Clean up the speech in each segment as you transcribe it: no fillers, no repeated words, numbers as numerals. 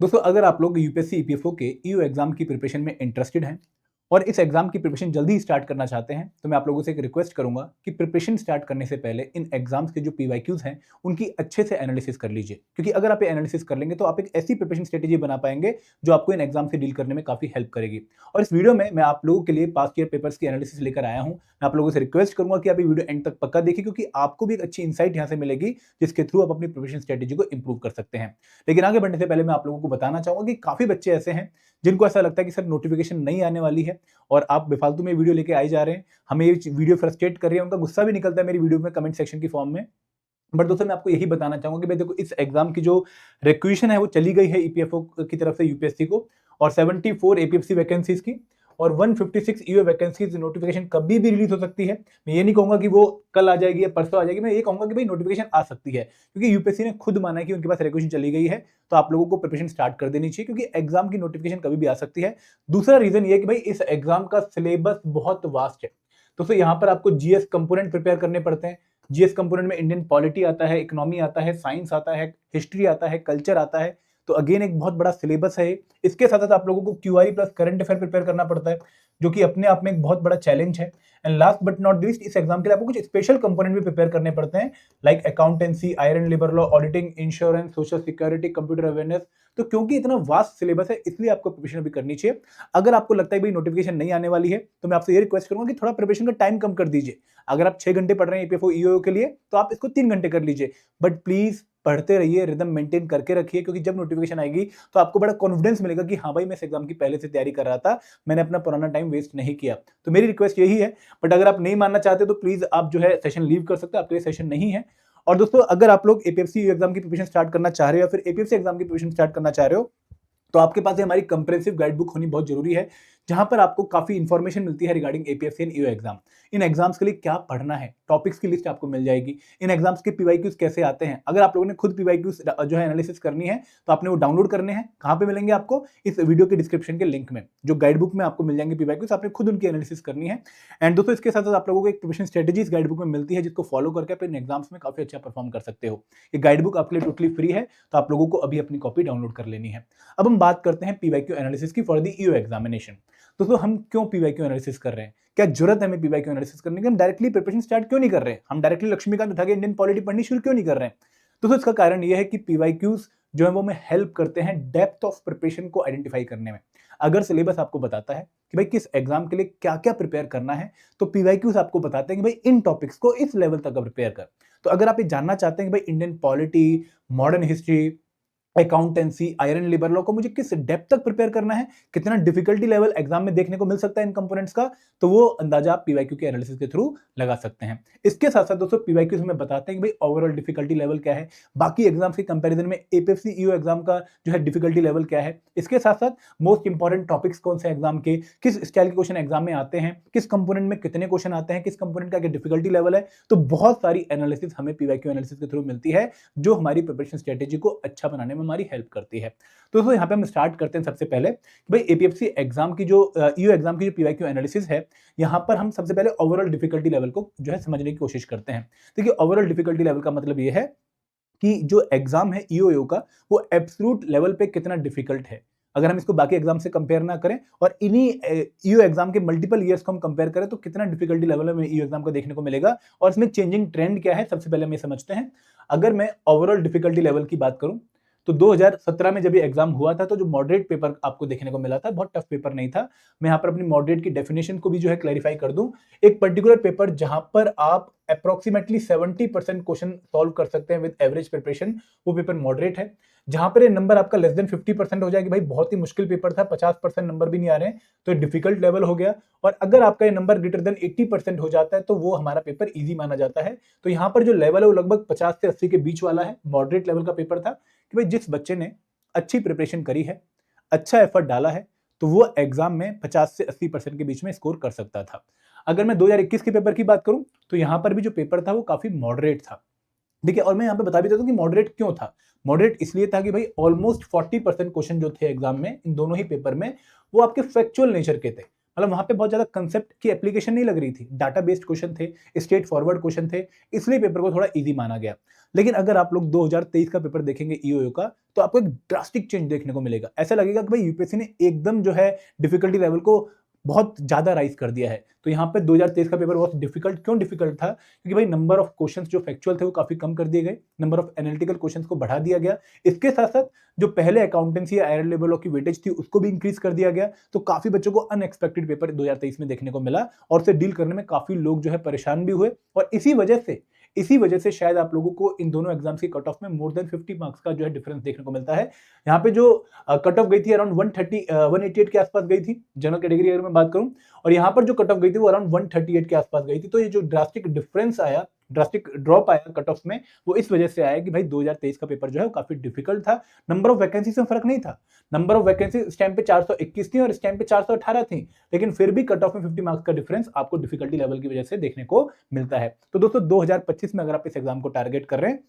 दोस्तों, अगर आप लोग यूपीएससी ईपीएफओ के ईओ एग्जाम की प्रिपरेशन में इंटरेस्टेड हैं और इस एग्जाम की प्रिपरेशन जल्दी स्टार्ट करना चाहते हैं, तो मैं आप लोगों से एक रिक्वेस्ट करूंगा कि प्रिपरेशन स्टार्ट करने से पहले इन एग्जाम्स के जो पीवाईक्यूज हैं उनकी अच्छे से एनालिसिस कर लीजिए। क्योंकि अगर आप ये एनालिसिस कर लेंगे तो आप एक ऐसी प्रिपरेशन स्ट्रेटेजी बना पाएंगे जो आपको इन एग्जाम से डील करने में काफी हेल्प करेगी। और इस वीडियो में मैं आप लोगों के लिए पास्ट ईयर पेपर्स की एनालिसिस लेकर आया हूं। मैं आप लोगों से रिक्वेस्ट करूंगा कि आप ये वीडियो एंड तक पक्का देखिए, क्योंकि आपको भी एक अच्छी इंसाइट यहां से मिलेगी जिसके थ्रू आप अपनी प्रिपरेशन स्ट्रेटेजी को इंप्रूव कर सकते हैं। लेकिन आगे बढ़ने से पहले मैं आप लोगों को बताना चाहूंगा कि काफी बच्चे ऐसे हैं जिनको ऐसा लगता है कि सर नोटिफिकेशन नहीं आने वाली है और आप बेफालतू में वीडियो लेके आए जा रहे हैं, हमें ये वीडियो फ्रस्ट्रेट कर रही है, उनका गुस्सा भी निकलता है मेरी वीडियो में कमेंट सेक्शन की फॉर्म में। बट दोस्तों, मैं आपको यही बताना चाहूंगा कि भाई देखो, इस एग्जाम की जो रिक्वेशन है वो चली गई है ईपीएफओ की तरफ से यूपीएससी को, और 74 एपीएफसी वैकेंसीज की और 156 ईओ वैकेंसीज नोटिफिकेशन कभी भी रिलीज हो सकती है। मैं ये नहीं कहूंगा कि वो कल आ जाएगी या परसों आ जाएगी, मैं ये कहूंगा कि भाई नोटिफिकेशन आ सकती है, क्योंकि यूपीएससी ने खुद माना है कि उनके पास रिक्वेशन चली गई है। तो आप लोगों को प्रिपरेशन स्टार्ट कर देनी चाहिए, क्योंकि एग्जाम की नोटिफिकेशन कभी भी आ सकती है। दूसरा रीजन ये कि भाई इस एग्जाम का सिलेबस बहुत वास्ट है। दोस्तों, यहाँ पर आपको जीएस कंपोनेंट प्रिपेयर करने पड़ते हैं। जीएस कंपोनेंट में इंडियन पॉलिटी आता है, इकोनॉमी आता है, साइंस आता है, हिस्ट्री आता है, कल्चर आता है। तो अगेन एक बहुत बड़ा सिलेबस है। इसके साथ साथ आप लोगों को QI plus current affair prepare करना पड़ता है, जो कि अपने आप में एक बहुत बड़ा चैलेंज है। And last but not least, इस एग्जाम के लिए आपको कुछ स्पेशल कंपोनेंट भी प्रिपेयर करने पड़ते हैं, like accountancy, iron labour law, auditing, insurance, social security, computer awareness. तो क्योंकि इतना वास्ट सिलेबस है, इसलिए आपको प्रिपरेशन भी करनी चाहिए। अगर आपको लगता है भाई नोटिफिकेशन नहीं आने वाली है, तो मैं आपसे ये रिक्वेस्ट करूंगा कि थोड़ा प्रिपरेशन का टाइम कम कर दीजिए। अगर आप 6 घंटे पढ़ रहे हैं ईपीएफओ ईओ के लिए, तो आप इसको 3 घंटे कर लीजिए। बट प्लीज पढ़ते रहिए, रिदम मेंटेन करके रखिए, क्योंकि जब नोटिफिकेशन आएगी तो आपको बड़ा कॉन्फिडेंस मिलेगा कि हाँ भाई, मैं इस एग्जाम की पहले से तैयारी कर रहा था, मैंने अपना पुराना टाइम वेस्ट नहीं किया। तो मेरी रिक्वेस्ट यही है। बट अगर आप नहीं मानना चाहते तो प्लीज आप जो है सेशन लीव कर सकते हो, आपके लिए सेशन नहीं है। और दोस्तों, अगर आप लोग एपीएफसी एग्जाम की प्रिपरेशन स्टार्ट करना चाह रहे हो या फिर एपीएफसी एग्जाम की प्रिपरेशन स्टार्ट करना चाह रहे हो, तो आपके पास हमारी कंप्रेहेंसिव गाइड बुक होनी बहुत जरूरी है, जहां पर आपको काफी इंफॉर्मेशन मिलती है regarding APFC and EO exam. इन एग्जाम्स के लिए क्या पढ़ना है, टॉपिक्स की लिस्ट आपको मिल जाएगी। इन एग्जाम्स के पीवाईक्यूज कैसे आते हैं, अगर आप लोगों ने खुद पीवाईक्यूज जो है एनालिसिस करनी है, तो आपने वो डाउनलोड करने हैं। कहां पे मिलेंगे आपको? इस वीडियो के डिस्क्रिप्शन के लिंक में जो गाइड बुक में आपको मिल जाएंगे पीवाईक्यूज, आपने खुद उनकी एनालिसिस करनी है। एंड दोस्तों, इसके साथ साथ आप लोगों को एक प्रिपरेशन स्ट्रेटेजी इस गाइड बुक में मिलती है, जिसको फॉलो करके आप इन एग्जाम्स में काफी अच्छा परफॉर्म कर सकते हो। ये गाइड बुक आपके लिए टोटली फ्री है, तो आप लोगों को अभी अपनी कॉपी डाउनलोड कर लेनी है। अब हम बात करते हैं पीवाईक्यू एनालिसिस की फॉर द ईओ एग्जामिनेशन। दोस्तों, हम क्यों पीवाईक्यू एनालिसिस कर रहे हैं? क्या जरूरत है हमें पीवाईक्यू एनालिसिस करने की? हम डायरेक्टली प्रिपरेशन स्टार्ट क्यों नहीं कर रहे हैं? हम डायरेक्टली लक्ष्मीकांत उठा के इंडियन पॉलिटी पढ़नी शुरू क्यों नहीं कर रहे हैं? दोस्तों, इसका कारण यह है कि पीवाईक्यूज जो है वो हमें हेल्प करते हैं डेप्थ ऑफ प्रिपरेशन को आइडेंटिफाई करने में। अगर सिलेबस आपको बताता है कि भाई किस एग्जाम के लिए क्या क्या प्रिपेयर करना है, तो पीवाईक्यूज आपको बताते हैं कि भाई इन टॉपिक्स को इस लेवल तक प्रिपेयर कर। तो अगर आप ये जानना चाहते हैं कि भाई Indian polity, modern history, accountancy, iron labour law को मुझे किस डेप्थ तक प्रिपेयर करना है, कितना डिफिकल्टी लेवल एग्जाम में देखने को मिल सकता है इन कंपोनेंट्स का, तो वो अंदाजा आप पीवाईक्यू के एनालिसिस के थ्रू लगा सकते हैं। इसके साथ साथ दोस्तों, पीवाईक्यूज हमें बताते हैं कि भाई ओवरऑल डिफिकल्टी लेवल क्या है, बाकी एग्जाम्स के कंपैरिजन में एपीएफसी ईओ एग्जाम का जो है डिफिकल्टी लेवल क्या है। इसके साथ साथ मोस्ट इंपॉर्टेंट टॉपिक्स कौन से एग्जाम के, किस स्टाइल के क्वेश्चन एग्जाम में आते हैं, किस कंपोनेंट में कितने क्वेश्चन आते हैं, किस कंपोनेंट का क्या डिफिकल्टी लेवल है। तो बहुत सारी एनालिसिस हमें पीवाईक्यू एनालिसिस के थ्रू मिलती है, जो हमारी प्रिपरेशन स्ट्रेटेजी को अच्छा बनाने में हमारी हेल्प करती है। तो दोस्तों, यहाँ पे हम स्टार्ट करते हैं सबसे पहले कि भाई एपीएफसी एग्जाम की जो ईओ एग्जाम की जो पीवाईक्यू एनालिसिस है, यहाँ पर हम सबसे पहले ओवरऑल डिफिकल्टी लेवल को जो है समझने की कोशिश करते हैं। देखिए, ओवरऑल डिफिकल्टी लेवल का मतलब ये है कि जो एग्जाम है ईओ का, वो एब्सोल्यूट लेवल पे कितना डिफिकल्ट है। अगर हम इसको बाकी एग्जाम से कंपेयर ना करें और इन्हीं ईओ एग्जाम के मल्टीपल ईयर्स को हम कंपेयर करें, तो कितना डिफिकल्टी लेवल हमें ईओ एग्जाम का देखने को मिलेगा और इसमें चेंजिंग ट्रेंड क्या है, सबसे पहले हम ये समझते हैं। अगर मैं ओवरऑल डिफिकल्टी लेवल की बात करूं, तो 2017 में जब ये एग्जाम हुआ था, तो जो मॉडरेट पेपर आपको देखने को मिला था, बहुत टफ पेपर नहीं था। मैं यहाँ पर अपनी मॉडरेट की डेफिनेशन को भी जो है क्लैरिफाई कर दूं। एक पर्टिकुलर पेपर जहां पर आप अप्रोक्सीमेटली 70% क्वेश्चन सॉल्व कर सकते हैं विद एवरेज प्रिपरेशन, वो पेपर मॉडरेट है। जहां पर ये नंबर आपका लेस देन 50% हो जाएगी, भाई बहुत ही मुश्किल पेपर था, 50% नंबर भी नहीं आ रहे हैं, तो ये डिफिकल्ट लेवल हो गया। और अगर आपका ये नंबर ग्रेटर देन 80% हो जाता है, तो वो हमारा पेपर ईजी माना जाता है। तो यहाँ पर जो लेवल है वो लगभग 50 से 80 के बीच वाला है, मॉडरेट लेवल का पेपर था। कि भाई जिस बच्चे ने अच्छी प्रिपरेशन करी है, अच्छा एफर्ट डाला है, तो वो एग्जाम में 50 से 80% के बीच में स्कोर कर सकता था। अगर मैं 2021 के पेपर की बात करूं, तो यहां पर भी जो पेपर था वो काफी मॉडरेट था। देखिए, और मैं यहाँ पे बता भी देता हूँ कि मॉडरेट क्यों था। मॉडरेट इसलिए था कि भाई ऑलमोस्ट 40% क्वेश्चन जो थे एग्जाम में, इन दोनों ही पेपर में, वो आपके फैक्चुअल नेचर के थे। मतलब वहाँ पे बहुत ज़्यादा कंसेप्ट की एप्लीकेशन नहीं लग रही थी, डाटा बेस्ड क्वेश्चन थे, स्ट्रेट फॉरवर्ड क्वेश्चन थे, इसलिए पेपर को थोड़ा ईजी माना गया। लेकिन अगर आप लोग 2023 का पेपर देखेंगे ईओयू का, तो आपको एक ड्रास्टिक चेंज देखने को मिलेगा। ऐसा लगेगा कि भाई यूपीएससी ने एकदम जो है डिफिकल्टी लेवल को बहुत ज़्यादा राइज़ कर दिया है। तो यहाँ पे 2023 का पेपर बहुत डिफिकल्ट क्यों डिफिकल्ट था? क्योंकि भाई नंबर ऑफ क्वेश्चंस जो फैक्चुअल थे वो काफ़ी कम कर दिए गए, नंबर ऑफ एनालिटिकल क्वेश्चंस को बढ़ा दिया गया। इसके साथ-साथ जो पहले अकाउंटेंसी या हायर लेवल की वेटेज थी उसको भी इंक्रीज़ कर दिया गया। तो काफ़ी बच्चों को अनएक्सपेक्टेड पेपर 2023 में देखने को मिला और उसे डील करने में काफ़ी लोग जो है परेशान भी हुए और इसी वजह से शायद आप लोगों को इन दोनों एग्जाम्स की कट ऑफ में मोर देन 50 मार्क्स का जो है डिफरेंस देखने को मिलता है। यहाँ पे जो कट ऑफ गई थी अराउंड 188 के आसपास गई थी जनरल कैटेगरी अगर मैं बात करूं, और यहाँ पर जो कट ऑफ गई थी वो अराउंड 138 के आसपास गई थी। तो ये जो ड्रास्टिक ड्रॉप आया कट ऑफ में, वो इस वजह से आया कि भाई 2023 का पेपर जो है वो काफी डिफिकल्ट था। नंबर ऑफ वैकेंसी में फर्क नहीं था, नंबर ऑफ वैकेंसी इस टाइम पे 421 थी और इस टाइम पे 418 थी, लेकिन फिर भी कट ऑफ में 50 मार्क्स का डिफरेंस आपको डिफिकल्टी लेवल की वजह से देखने को मिलता है। तो दोस्तों 2025 में अगर आप इस एग्जाम को टारगेट कर रहे हैं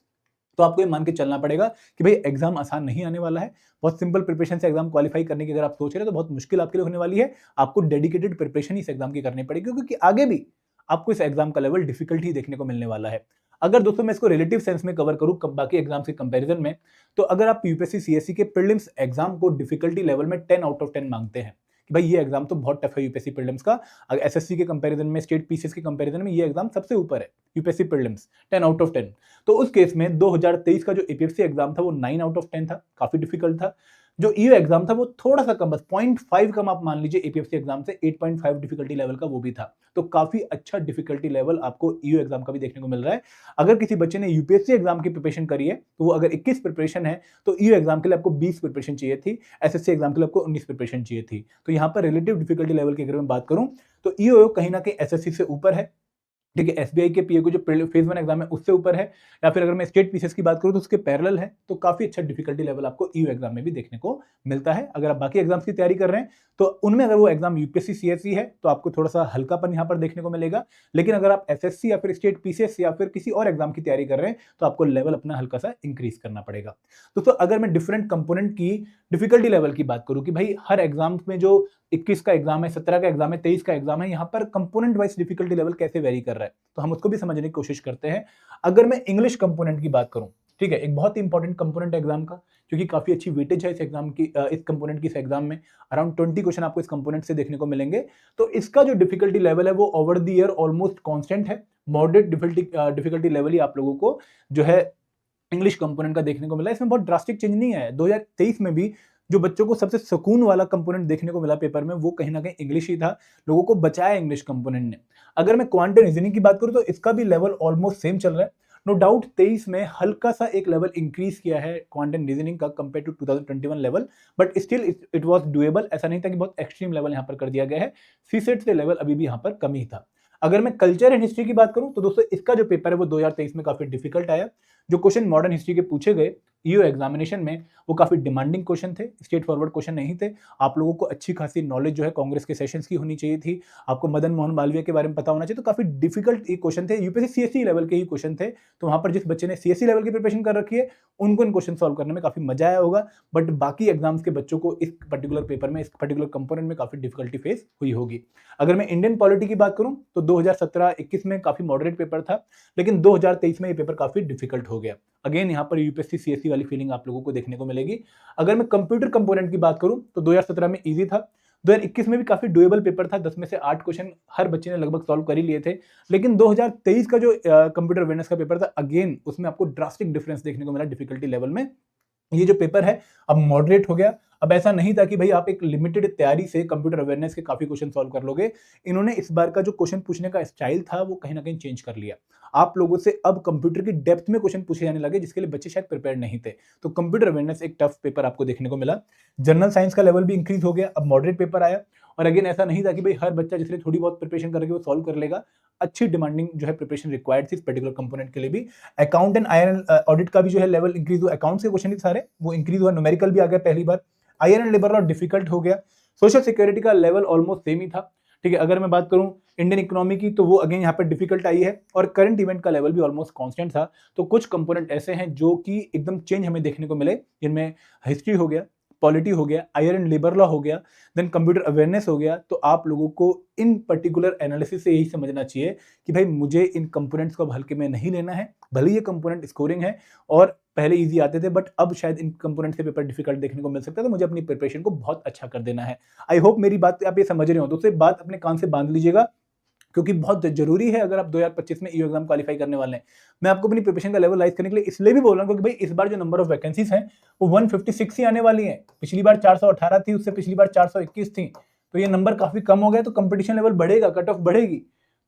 तो आपको ये मान के चलना पड़ेगा कि भाई एग्जाम आसान नहीं आने वाला है। बहुत सिंपल प्रिपरेशन से एग्जाम क्वालिफाई करने की अगर आप सोच रहे हैं तो बहुत मुश्किल आपके लिए होने वाली है। आपको डेडिकेटेड प्रिपरेशन इस एग्जाम की करनी पड़ेगी, क्योंकि आगे भी आपको इस एग्जाम का लेवल डिफिकल्ट ही देखने को मिलने वाला है। अगर दोस्तों मैं इसको रिलेटिव सेंस में कवर करूं बाकी एग्जाम्स के कंपैरिजन में, तो अगर आप यूपीएससी सीएससी के प्रीलिम्स एग्जाम को डिफिकल्टी लेवल में 10 आउट ऑफ 10 मांगते हैं कि भाई ये एग्जाम तो बहुत टफ है यूपीएससी प्रीलिम्स का, अगर एसएससी के कंपैरिजन में, स्टेट पीसीएस के कंपैरिजन में ये एग्जाम सबसे ऊपर है यूपीएससी प्रीलिम्स 10 आउट ऑफ 10। तो उस केस में 2023 का जो एपीएससी एग्जाम था वो 9 आउट ऑफ 10 था, काफी डिफिकल्ट था। जो ईओ एग्जाम था वो थोड़ा सा कम, बस 0.5 कम आप मान लीजिए एपीएससी एग्जाम से, 8.5 डिफिकल्टी लेवल का वो भी था। तो काफी अच्छा डिफिकल्टी लेवल आपको ईओ एग्जाम का भी देखने को मिल रहा है। अगर किसी बच्चे ने यूपीएससी एग्जाम की प्रिपरेशन करी है तो वो अगर 21 प्रिपरेशन है तो ईओ एग्जाम के लिए आपको 20 प्रिपरेशन चाहिए थी, एसएससी एग्जाम के लिए आपको 19 प्रिपरेशन चाहिए थी। तो यहाँ पर रिलेटिव डिफिकल्टी लेवल की अगर मैं बात करूं तो ईओ कहीं ना कहीं एसएससी से ऊपर है, ठीक है। एसबीआई के पीए को जो फेज 1 एग्जाम है उससे ऊपर है, या फिर अगर मैं स्टेट पीसीएस की बात करूं तो उसके पैरेलल है। तो काफी अच्छा डिफिकल्टी लेवल आपको ईयू एग्जाम में भी देखने को मिलता है। अगर आप बाकी एग्जाम्स की तैयारी कर रहे हैं तो उनमें अगर वो एग्जाम यूपीएससी सीएससी है तो आपको थोड़ा सा हल्कापन यहाँ पर देखने को मिलेगा, लेकिन अगर आप एसएससी या फिर स्टेट पीसीएस या फिर किसी और एग्जाम की तैयारी कर रहे हैं तो आपको लेवल अपना हल्का सा इंक्रीज करना पड़ेगा। दोस्तों अगर मैं डिफरेंट कंपोनेंट की डिफिकल्टी लेवल की बात करूं कि भाई हर एग्जाम में जो 21 का एग्जाम है, 17 का एग्जाम है, 23 का एग्जाम है, यहाँ पर कंपोनेंट वाइज डिफिकल्टी लेवल कैसे वेरी कर रहा है, तो हम उसको भी समझने की कोशिश करते हैं। अगर मैं इंग्लिश कंपोनेंट की बात करूं, ठीक है, एक बहुत ही इंपॉर्टेंट कंपोनेंट एग्जाम का, क्योंकि काफी अच्छी वेटेज है इस एग्जाम की, इस कंपोनेंट की इस एग्जाम में अराउंड 20 क्वेश्चन आपको इस कंपोनेंट से देखने को मिलेंगे। तो इसका जो डिफिकल्टी लेवल है वो over the year almost constant है। मॉडरेट डिफिकल्टी लेवल ही आप लोगों को जो है इंग्लिश कंपोनेंट का देखने को मिला। इसमें बहुत ड्रास्टिक चेंज नहीं है। 2023 में भी जो बच्चों को सबसे सुकून वाला कंपोनेंट देखने को मिला पेपर में वो कहीं ना कहीं इंग्लिश ही था, लोगों को बचाया इंग्लिश कंपोनेंट ने। अगर मैं क्वांटम रीजनिंग की बात करूं तो इसका भी लेवल ऑलमोस्ट सेम चल रहा है। नो डाउट 23 में हल्का सा एक लेवल इंक्रीज किया है क्वांटम रीजनिंग का compare to 2021 level, but still it was doable. ऐसा नहीं था कि बहुत एक्सट्रीम लेवल यहाँ पर कर दिया गया है, सीसेट से लेवल अभी भी यहाँ पर कम ही था। अगर मैं कल्चर एंड हिस्ट्री की बात करूं तो दोस्तों इसका जो पेपर है वो 2023 में काफी डिफिकल्ट आया। जो क्वेश्चन मॉडर्न हिस्ट्री के पूछे गए ईओ एग्जामिनेशन में वो काफी डिमांडिंग क्वेश्चन थे, स्ट्रेट फॉरवर्ड क्वेश्चन नहीं थे। आप लोगों को अच्छी खासी नॉलेज जो है कांग्रेस के सेशंस की होनी चाहिए थी, आपको मदन मोहन मालवीय के बारे में पता होना चाहिए। तो काफी डिफिकल्ट ये क्वेश्चन थे, यूपीएससी सीएससी लेवल के ही क्वेश्चन थे। तो वहां पर जिस बच्चे ने सीएससी लेवल की प्रिपरेशन कर रखी है उनको इन क्वेश्चन सॉल्व करने में काफी मजा आया होगा, बट बाकी एग्जाम्स के बच्चों को इस पर्टिकुलर पेपर में, इस पर्टिकुलर कंपोनेंट में काफी डिफिकल्टी फेस हुई होगी। अगर मैं इंडियन पॉलिटी की बात करूं तो 2017-21 में काफी मॉडरेट पेपर था, लेकिन 2023 में ये पेपर काफी डिफिकल्ट हो गया। अगेन यहाँ पर यूपीएससी सीएससी वाली फीलिंग आप लोगों को देखने को मिलेगी। अगर मैं कंप्यूटर कंपोनेंट की बात करूं तो 2017 में इजी था, 2021 में भी काफी डुएबल पेपर था, 10 में से 8 क्वेश्चन हर बच्चे ने लगभग सॉल्व कर ही लिए थे। लेकिन 2023 का जो कंप्यूटर अवेयरनेस का पेपर था, अगेन उसमें आपको ड्रास्टिक डिफरेंस देखने को मिला डिफिकल्टी लेवल में। ये जो पेपर है अब मॉडरेट हो गया। अब ऐसा नहीं था कि भाई आप एक लिमिटेड तैयारी से कंप्यूटर अवेयरनेस के काफी क्वेश्चन सॉल्व कर लोगे। इन्होंने इस बार का जो क्वेश्चन पूछने का स्टाइल था वो कहीं ना कहीं चेंज कर लिया। आप लोगों से अब कंप्यूटर की डेप्थ में क्वेश्चन पूछे जाने लगे जिसके लिए बच्चे शायद प्रिपेयर नहीं थे। तो कंप्यूटर अवेयरनेस एक टफ पेपर आपको देखने को मिला। जनरल साइंस का लेवल भी इंक्रीज हो गया, अब मॉडरेट पेपर आया। और अगेन ऐसा नहीं था कि भाई हर बच्चा जिसने थोड़ी बहुत प्रिपरेशन करके वो सॉल्व कर लेगा। अच्छी डिमांडिंग जो है प्रिपरेशन रिक्वायर्ड थी इस पर्टिकुलर कंपोनेंट के लिए भी। अकाउंट एंड आईआर ऑडिट का भी जो है लेवल इंक्रीज हुआ, अकाउंट्स के क्वेश्चन सारे वो इंक्रीज हुआ, न्यूमेरिकल भी आ गया पहली बार। IR and labour law difficult हो गया। सोशल सिक्योरिटी का लेवल ऑलमोस्ट सेम ही था, ठीक है। अगर मैं बात करूं इंडियन इकोनॉमी की तो वो अगेन यहाँ पर डिफिकल्ट आई है, और करंट इवेंट का लेवल भी ऑलमोस्ट कांस्टेंट था। तो कुछ कंपोनेंट ऐसे हैं जो कि एकदम चेंज हमें देखने को मिले, जिनमें हिस्ट्री हो गया, पॉलिटी हो गया, आयर एंड लेबर लॉ हो गया, देन कंप्यूटर अवेयरनेस हो गया। तो आप लोगों को इन पर्टिकुलर एनालिसिस से यही समझना चाहिए कि भाई मुझे इन कंपोनेंट्स को अब हल्के में नहीं लेना है। भले ये कंपोनेंट स्कोरिंग है और पहले इजी आते थे, बट अब शायद इन कंपोनेंट से पेपर डिफिकल्ट देखने को मिल सकता है, तो मुझे अपनी प्रिपरेशन को बहुत अच्छा कर देना है। आई होप मेरी बात आप ये समझ रहे हो, तो उससे बात अपने कान से बांध लीजिएगा, क्योंकि बहुत जरूरी है अगर आप 2025 में ईओ एग्जाम क्वालिफाई करने वाले हैं। मैं आपको अपनी प्रिपरेशन का लेवल राइज करने के लिए इसलिए भी बोल रहा हूं क्योंकि भाई इस बार जो नंबर ऑफ वैकेंसीज हैं वो 156 ही आने वाली हैं। पिछली बार 418 थी, उससे पिछली बार 421 थी, तो ये नंबर काफी कम हो गया, तो कंपटीशन लेवल बढ़ेगा, कट ऑफ बढ़ेगी।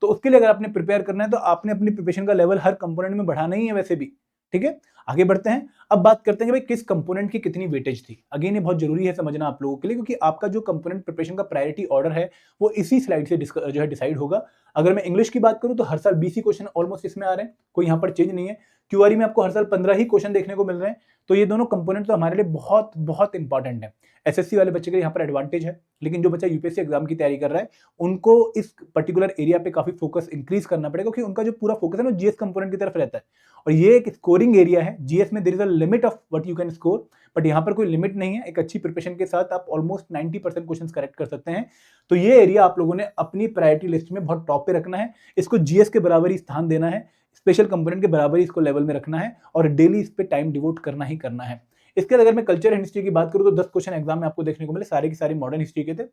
तो उसके लिए अगर आपने प्रिपेयर करना है तो आपने अपनी प्रिपरेशन का लेवल हर कंपोनेंट में बढ़ाना ही है वैसे भी, ठीक है। आगे बढ़ते हैं, अब बात करते हैं कि भाई किस कंपोनेंट की कितनी वेटेज थी। अगेन ये बहुत जरूरी है समझना आप लोगों के लिए, क्योंकि आपका जो कंपोनेंट प्रिपरेशन का प्रायोरिटी ऑर्डर है वो इसी स्लाइड से जो है डिसाइड होगा। अगर मैं इंग्लिश की बात करूं तो हर साल 20 ही क्वेश्चन ऑलमोस्ट इसमें आ रहे हैं, कोई यहाँ पर चेंज नहीं है। क्यूआरई में आपको हर साल 15 ही क्वेश्चन देखने को मिल रहे हैं, तो ये दोनों कंपोनेंट तो हमारे लिए बहुत बहुत इंपॉर्टेंट है। एसएससी वाले बच्चे के यहाँ पर एडवांटेज है, लेकिन जो बच्चा यूपीएससी एग्जाम की तैयारी कर रहा है उनको इस पर्टिकुलर एरिया पे काफी फोकस इंक्रीज करना पड़ेगा, क्योंकि उनका जो पूरा फोकस है ना जीएस कंपोनेंट की तरफ रहता है, और ये एक स्कोरिंग एरिया है। जीएस में there is a limit of what you can score, but यहाँ पर कोई लिमिट नहीं है। एक अच्छी प्रिपरेशन के साथ आप ऑलमोस्ट 90% क्वेश्चंस करेक्ट कर सकते हैं। तो ये एरिया आप लोगों ने अपनी प्रायोरिटी लिस्ट में बहुत टॉप पे रखना है, इसको जीएस के बराबर ही स्थान देना है, स्पेशल कंपोनेंट के बराबर ही इसको लेवल में रखना है, और डेली इस पे टाइम डिवोट करना ही करना है। इसके बाद अगर मैं कल्चर एंड हिस्ट्री की बात करूं तो 10 क्वेश्चन एग्जाम में आपको देखने को मिले, सारे के सारे मॉडर्न हिस्ट्री के थे।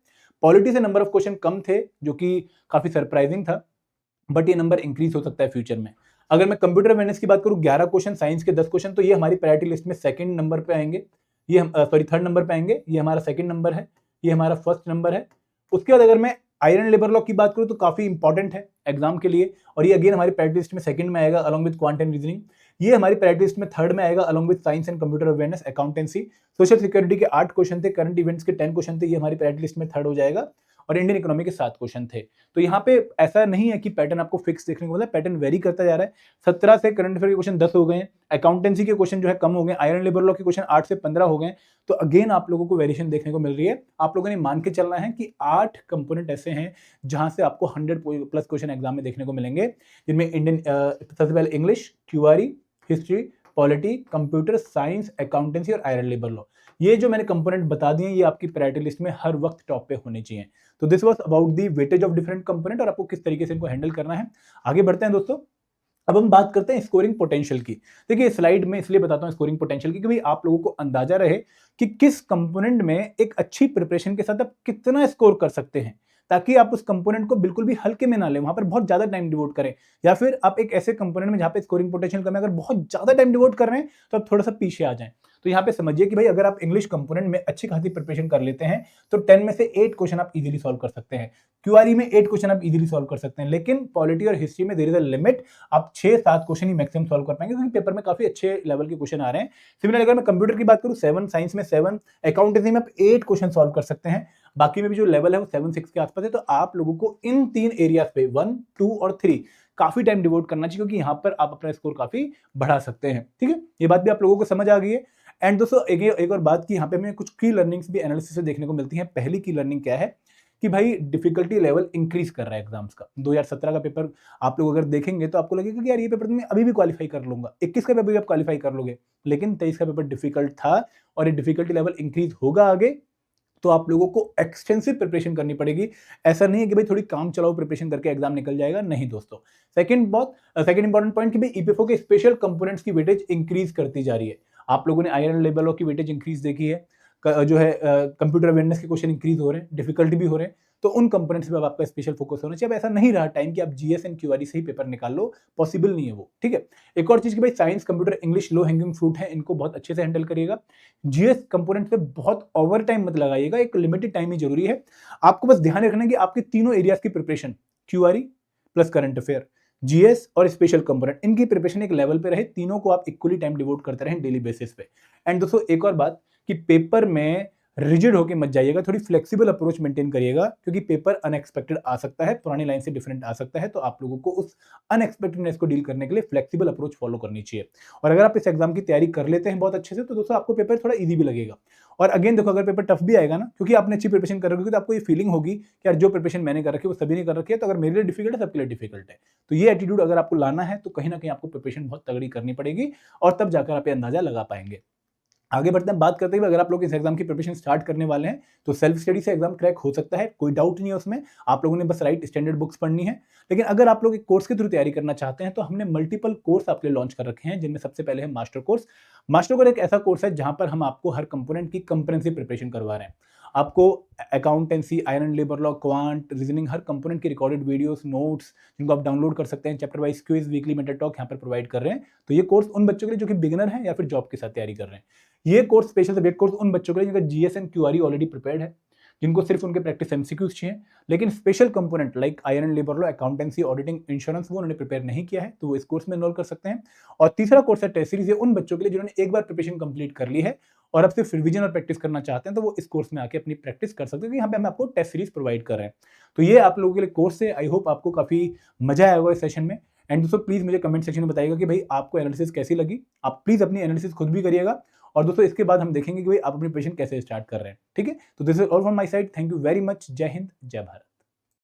पॉलिटी से नंबर ऑफ क्वेश्चन कम थे, जो कि काफी सरप्राइजिंग था, बट ये नंबर इंक्रीज हो सकता है फ्यूचर में। अगर मैं कंप्यूटर अवेयरनेस की बात करूं 11 क्वेश्चन, साइंस के 10 क्वेश्चन, तो ये हमारी प्रायोरिटी लिस्ट में सेकंड नंबर पे आएंगे, ये थर्ड नंबर पे आएंगे। ये हमारा सेकंड नंबर है, ये हमारा फर्स्ट नंबर है। उसके बाद अगर मैं आयरन लेबर लॉ की बात करूं तो काफी इंपॉर्टेंट है एग्जाम के लिए, और ये अगेन हमारी प्रायोरिटी लिस्ट में सेकंड में आएगा along with quant and reasoning. ये हमारी प्रायोरिटी लिस्ट में थर्ड में आएगा along with science and computer awareness, accountancy. Social security के 8 क्वेश्चन थे, करंट इवेंट्स के 10 क्वेश्चन थे, ये हमारी प्रायोरिटी लिस्ट में थर्ड हो जाएगा, और इंडियन इकोनॉमी के 7 क्वेश्चन थे। तो यहाँ पे ऐसा नहीं है कि पैटर्न आपको फिक्स देखने को मिला, पैटर्न वेरी करता जा रहा है। 17 से करंट अफेयर के क्वेश्चन 10 हो गए हैं, अकाउंटेंसी के क्वेश्चन जो है कम हो गए, आयरन लेबर लॉ के क्वेश्चन 8 से 15 हो गए। तो अगेन आप लोगों को वेरिएशन देखने को मिल रही है। आप लोगों ने मान के चलना है कि 8 कंपोनेंट ऐसे हैं जहां से आपको 100 प्लस क्वेश्चन एग्जाम में देखने को मिलेंगे, जिनमें इंडियन सबसे पहले English, QRE, history, polity, computer science, accountancy और आयरन लेबर लॉ। ये जो मैंने कंपोनेंट बता दिए ये आपकी प्रायोरिटी लिस्ट में हर वक्त टॉप पे होने चाहिए। तो this was about the weightage of different component और आपको किस तरीके से इनको हैंडल करना है। आगे बढ़ते हैं दोस्तों, अब हम बात करते हैं स्कोरिंग पोटेंशियल की। देखिए स्लाइड में इसलिए बताता हूं स्कोरिंग पोटेंशियल की, क्योंकि आप लोगों को अंदाजा रहे कि किस कंपोनेंट में एक अच्छी प्रिपरेशन के साथ आप कितना स्कोर कर सकते हैं, ताकि आप उस कंपोनेंट को बिल्कुल भी हल्के में ना लें, वहां पर बहुत ज्यादा टाइम डिवोट करें, या फिर आप एक ऐसे कंपोनेंट में जहां पे स्कोरिंग पोटेंशियल कम है अगर बहुत ज्यादा टाइम डिवोट कर रहे हैं तो आप थोड़ा सा पीछे आ जाएं। तो यहाँ पे समझिए कि भाई अगर आप इंग्लिश कंपोनेंट में अच्छी खासी प्रिपरेशन कर लेते हैं तो 10 में से 8 क्वेश्चन आप इजीली सॉल्व कर सकते हैं, क्यूआरई में 8 क्वेश्चन आप इजीली सॉल्व कर सकते हैं, लेकिन पॉलिटी और हिस्ट्री में देयर इज अ लिमिट, आप 6-7 क्वेश्चन ही मैक्सिमम सॉल्व कर पाएंगे, क्योंकि पेपर में काफी अच्छे लेवल के क्वेश्चन आ रहे हैं। सिमिलरली अगर मैं कंप्यूटर की बात करूं 7, साइंस में 7, अकाउंटेंसी में आप 8 क्वेश्चन सॉल्व कर सकते हैं, बाकी में भी जो लेवल है वो 7-6 के आसपास है। तो आप लोगों को इन 3 एरियाज पे 1, 2 और 3 काफी टाइम डिवोट करना चाहिए, क्योंकि यहाँ पर आप अपना स्कोर काफी बढ़ा सकते हैं। ठीक है, ये बात भी आप लोगों को समझ आ गई है। एंड दोस्तों एक और बात की यहाँ पे हमें कुछ की लर्निंग्स भी एनालिसिस से देखने को मिलती हैं। पहली की लर्निंग क्या है कि भाई डिफिकल्टी लेवल इंक्रीज कर रहा है एग्जाम्स का। 2017 का पेपर आप लोग अगर देखेंगे तो आपको लगेगा कि यार ये पेपर तो मैं अभी भी क्वालिफाई कर लूंगा, 21 का पेपर भी आप क्वालिफाई कर लोगे, लेकिन 23 का पेपर डिफिकल्ट था और ये डिफिकल्टी लेवल इंक्रीज होगा आगे, तो आप लोगों को एक्सटेंसिव प्रिपरेशन करनी पड़ेगी। ऐसा नहीं है कि भाई थोड़ी काम चलाओ प्रिपरेशन करके एग्जाम निकल जाएगा, नहीं दोस्तों। सेकंड इंपॉर्टेंट पॉइंट कि भाई ईपीएफओ के स्पेशल कंपोनेंट्स की वेटेज इंक्रीज करती जा रही है। आप लोगों ने आयरन लेबर लॉ की वेटेज इंक्रीज देखी है, जो है कंप्यूटर अवेयरनेस के क्वेश्चन इंक्रीज हो रहे हैं, डिफिकल्टी भी हो रहे हैं, तो उन कंपोनेंट्स पे अब आपका स्पेशल फोकस होना चाहिए। अब ऐसा नहीं रहा टाइम कि आप जीएस एंड क्यूआरई से ही पेपर निकाल लो, पॉसिबल नहीं है वो। ठीक है, एक और चीज कि भाई science, computer, English low hanging fruit है, इनको बहुत अच्छे से हैंडल करिएगा। जीएस कंपोनेंट पे बहुत ओवर टाइम मत लगाइएगा, एक लिमिटेड टाइम ही जरूरी है। आपको बस ध्यान रखना है कि आपके तीनों एरियाज की preparation, QRE plus current affair, GS और स्पेशल कंपोनेंट, इनकी प्रिपरेशन एक लेवल पे रहे, तीनों को आप इक्वली टाइम डिवोट करते रहें डेली बेसिस पे। एंड दोस्तों एक और बात कि पेपर में रिजिड होके मत जाइएगा, थोड़ी फ्लेक्सिबल अप्रोच मेंटेन करिएगा, क्योंकि पेपर अनएक्सपेक्टेड आ सकता है, पुरानी लाइन से डिफरेंट आ सकता है, तो आप लोगों को उस अनएक्सपेक्टेडनेस को डील करने के लिए फ्लेक्सिबल अप्रोच फॉलो करनी चाहिए। और अगर आप इस एग्जाम की तैयारी कर लेते हैं बहुत अच्छे से, तो दोस्तों आपको पेपर थोड़ा ईजी भी लगेगा। और अगेन देखो, अगर पेपर टफ भी आएगा ना, क्योंकि आपने अच्छी प्रिपरेशन कर रखी है, तो आपको ये फीलिंग होगी कि यार जो प्रिपरेशन मैंने कर रखी है वो सभी ने कर रखी है, तो अगर मेरे लिए डिफिकल्ट है सबके लिए डिफिकल्ट है। तो ये एटीट्यूड अगर आपको लाना है तो कहीं ना कहीं आपको प्रिपरेशन बहुत तगड़ी करनी पड़ेगी, और तब जाकर आप ये अंदाजा लगा पाएंगे। आगे बढ़ते हैं, बात करते हैं अगर आप लोग इस एग्जाम की प्रिपरेशन स्टार्ट करने वाले हैं तो सेल्फ स्टडी से एग्जाम क्रैक हो सकता है, कोई डाउट नहीं है उसमें। आप लोगों ने बस राइट स्टैंडर्ड बुक्स पढ़नी है। लेकिन अगर आप लोग एक कोर्स के थ्रू तैयारी करना चाहते हैं तो हमने मल्टीपल कोर्स आपके लिए लॉन्च कर रखे हैं, जिनमें सबसे पहले है मास्टर कोर्स। मास्टर कोर्स एक ऐसा कोर्स है जहां पर हम आपको हर कंपोनेंट की कंप्रेहेंसिव प्रिपरेशन करवा रहे हैं। आपको accountancy, iron and labour law, quant, reasoning, her component की रिकॉर्डेड वीडियोस, नोट्स जिनको आप डाउनलोड कर सकते हैं। Chapter wise quiz, weekly mentor talk यहाँ पर प्रोवाइड कर रहे हैं। तो ये कोर्स उन बच्चों के लिए जो कि बिगिनर हैं या फिर जॉब के साथ तैयारी कर रहे हैं। ये कोर्स, स्पेशल सब्जेक्ट कोर्स, उन बच्चों के लिए जिनका जीएस एंड क्यूआरई ऑलरेडी प्रिपेयर्ड है, जिनको सिर्फ उनके प्रैक्टिस एमसीक्यूज चाहिए, लेकिन special component like iron and labour law, accountancy, auditing, insurance वो उन्होंने प्रिपेयर नहीं किया है, तो वो इस कोर्स में एनरोल कर सकते हैं। और तीसरा कोर्स है टेस्ट सीरीज, ये उन बच्चों के लिए जिन्होंने एक बार प्रिपरेशन कंप्लीट कर ली है और अब सिर्फ रिवीजन और प्रैक्टिस करना चाहते हैं, तो वो इस कोर्स में आके अपनी प्रैक्टिस कर सकते हैं, क्योंकि यहाँ पे हम आपको टेस्ट सीरीज प्रोवाइड कर रहे हैं। तो ये आप लोगों के लिए कोर्स है। आई होप आपको काफी मजा आया होगा इस सेशन में। एंड दोस्तों प्लीज मुझे कमेंट सेक्शन में बताइएगा कि भाई आपको एनालिसिस कैसी लगी। आप प्लीज अपनी एनालिसिस खुद भी करिएगा। और दोस्तों इसके बाद हम देखेंगे कि भाई आप अपनी प्रिपरेशन कैसे स्टार्ट कर रहे हैं। ठीक है, तो this is all from my side. Thank you very much. जय हिंद, जय भारत।